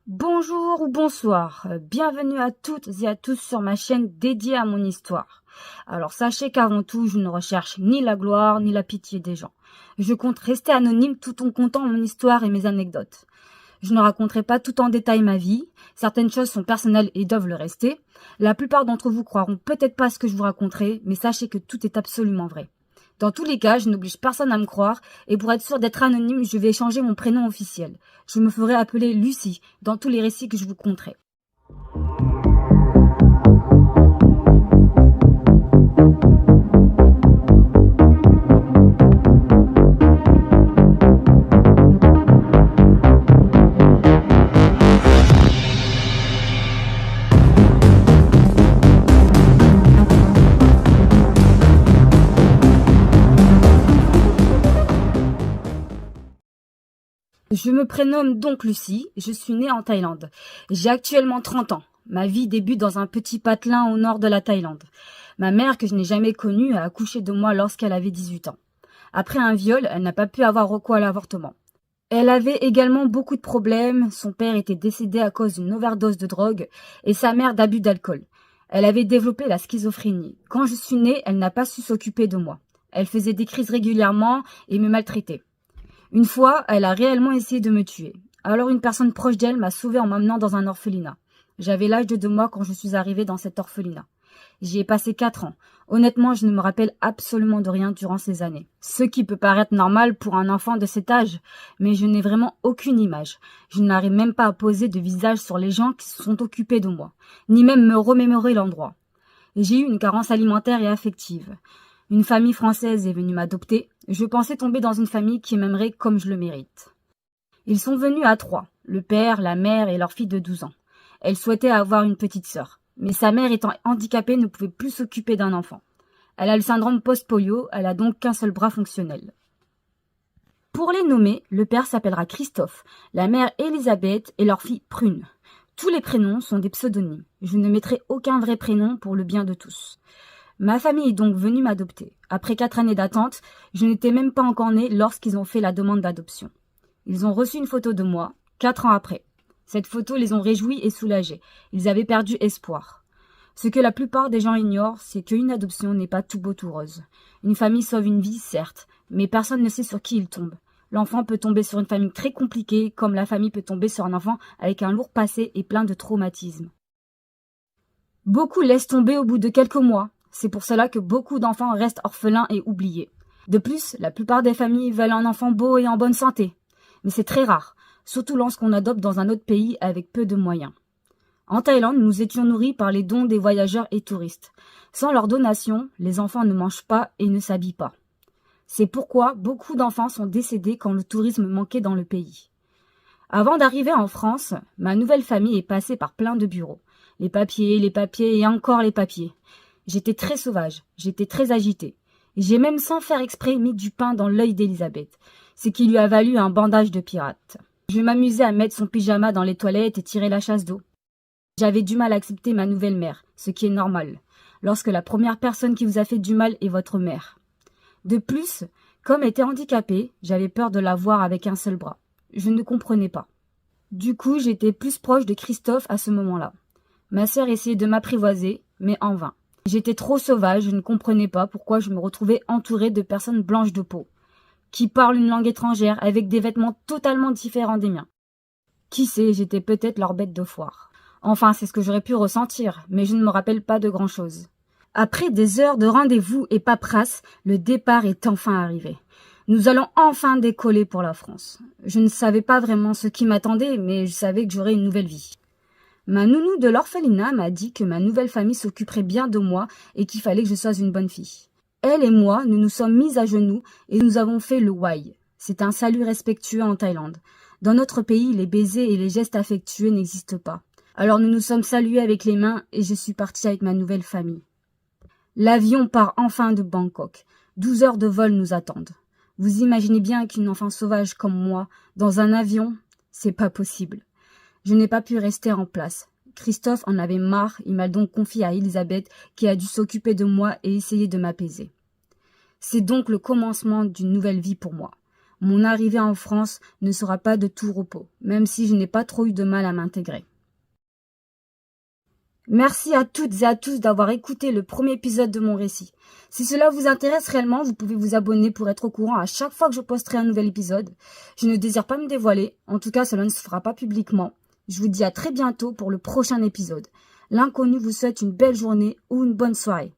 Bonjour ou bonsoir, bienvenue à toutes et à tous sur ma chaîne dédiée à mon histoire. Alors sachez qu'avant tout, je ne recherche ni la gloire ni la pitié des gens. Je compte rester anonyme tout en contant mon histoire et mes anecdotes. Je ne raconterai pas tout en détail ma vie, certaines choses sont personnelles et doivent le rester. La plupart d'entre vous croiront peut-être pas ce que je vous raconterai, mais sachez que tout est absolument vrai. Dans tous les cas, je n'oblige personne à me croire, et pour être sûr d'être anonyme, je vais changer mon prénom officiel. Je me ferai appeler Lucie dans tous les récits que je vous conterai. Je me prénomme donc Lucie, je suis née en Thaïlande. J'ai actuellement 30 ans. Ma vie débute dans un petit patelin au nord de la Thaïlande. Ma mère, que je n'ai jamais connue, a accouché de moi lorsqu'elle avait 18 ans. Après un viol, elle n'a pas pu avoir recours à l'avortement. Elle avait également beaucoup de problèmes. Son père était décédé à cause d'une overdose de drogue et sa mère d'abus d'alcool. Elle avait développé la schizophrénie. Quand je suis née, elle n'a pas su s'occuper de moi. Elle faisait des crises régulièrement et me maltraitait. Une fois, elle a réellement essayé de me tuer. Alors une personne proche d'elle m'a sauvée en m'amenant dans un orphelinat. J'avais l'âge de 2 mois quand je suis arrivée dans cet orphelinat. J'y ai passé 4 ans. Honnêtement, je ne me rappelle absolument de rien durant ces années. Ce qui peut paraître normal pour un enfant de cet âge, mais je n'ai vraiment aucune image. Je n'arrive même pas à poser de visage sur les gens qui se sont occupés de moi, ni même me remémorer l'endroit. J'ai eu une carence alimentaire et affective. Une famille française est venue m'adopter. Je pensais tomber dans une famille qui m'aimerait comme je le mérite. Ils sont venus à 3, le père, la mère et leur fille de 12 ans. Elle souhaitait avoir une petite sœur, mais sa mère étant handicapée ne pouvait plus s'occuper d'un enfant. Elle a le syndrome post-polio, elle a donc qu'un seul bras fonctionnel. Pour les nommer, le père s'appellera Christophe, la mère Elisabeth et leur fille Prune. Tous les prénoms sont des pseudonymes. Je ne mettrai aucun vrai prénom pour le bien de tous. Ma famille est donc venue m'adopter. Après 4 années d'attente, je n'étais même pas encore née lorsqu'ils ont fait la demande d'adoption. Ils ont reçu une photo de moi, 4 ans après. Cette photo les ont réjouis et soulagés. Ils avaient perdu espoir. Ce que la plupart des gens ignorent, c'est qu'une adoption n'est pas tout beau tout rose. Une famille sauve une vie, certes, mais personne ne sait sur qui il tombe. L'enfant peut tomber sur une famille très compliquée, comme la famille peut tomber sur un enfant avec un lourd passé et plein de traumatismes. Beaucoup laissent tomber au bout de quelques mois. C'est pour cela que beaucoup d'enfants restent orphelins et oubliés. De plus, la plupart des familles veulent un enfant beau et en bonne santé. Mais c'est très rare, surtout lorsqu'on adopte dans un autre pays avec peu de moyens. En Thaïlande, nous étions nourris par les dons des voyageurs et touristes. Sans leurs donations, les enfants ne mangent pas et ne s'habillent pas. C'est pourquoi beaucoup d'enfants sont décédés quand le tourisme manquait dans le pays. Avant d'arriver en France, ma nouvelle famille est passée par plein de bureaux. Les papiers et encore les papiers. J'étais très sauvage, j'étais très agitée. J'ai même sans faire exprès mis du pain dans l'œil d'Elisabeth, ce qui lui a valu un bandage de pirate. Je m'amusais à mettre son pyjama dans les toilettes et tirer la chasse d'eau. J'avais du mal à accepter ma nouvelle mère, ce qui est normal, lorsque la première personne qui vous a fait du mal est votre mère. De plus, comme elle était handicapée, j'avais peur de la voir avec un seul bras. Je ne comprenais pas. Du coup, j'étais plus proche de Christophe à ce moment-là. Ma sœur essayait de m'apprivoiser, mais en vain. J'étais trop sauvage, je ne comprenais pas pourquoi je me retrouvais entourée de personnes blanches de peau, qui parlent une langue étrangère avec des vêtements totalement différents des miens. Qui sait, j'étais peut-être leur bête de foire. Enfin, c'est ce que j'aurais pu ressentir, mais je ne me rappelle pas de grand-chose. Après des heures de rendez-vous et paperasse, le départ est enfin arrivé. Nous allons enfin décoller pour la France. Je ne savais pas vraiment ce qui m'attendait, mais je savais que j'aurais une nouvelle vie. Ma nounou de l'orphelinat m'a dit que ma nouvelle famille s'occuperait bien de moi et qu'il fallait que je sois une bonne fille. Elle et moi, nous nous sommes mises à genoux et nous avons fait le wai. C'est un salut respectueux en Thaïlande. Dans notre pays, les baisers et les gestes affectueux n'existent pas. Alors nous nous sommes salués avec les mains et je suis partie avec ma nouvelle famille. L'avion part enfin de Bangkok. 12 heures de vol nous attendent. Vous imaginez bien qu'une enfant sauvage comme moi, dans un avion, c'est pas possible. Je n'ai pas pu rester en place. Christophe en avait marre, il m'a donc confié à Elisabeth qui a dû s'occuper de moi et essayer de m'apaiser. C'est donc le commencement d'une nouvelle vie pour moi. Mon arrivée en France ne sera pas de tout repos, même si je n'ai pas trop eu de mal à m'intégrer. Merci à toutes et à tous d'avoir écouté le premier épisode de mon récit. Si cela vous intéresse réellement, vous pouvez vous abonner pour être au courant à chaque fois que je posterai un nouvel épisode. Je ne désire pas me dévoiler, en tout cas cela ne se fera pas publiquement. Je vous dis à très bientôt pour le prochain épisode. L'inconnu vous souhaite une belle journée ou une bonne soirée.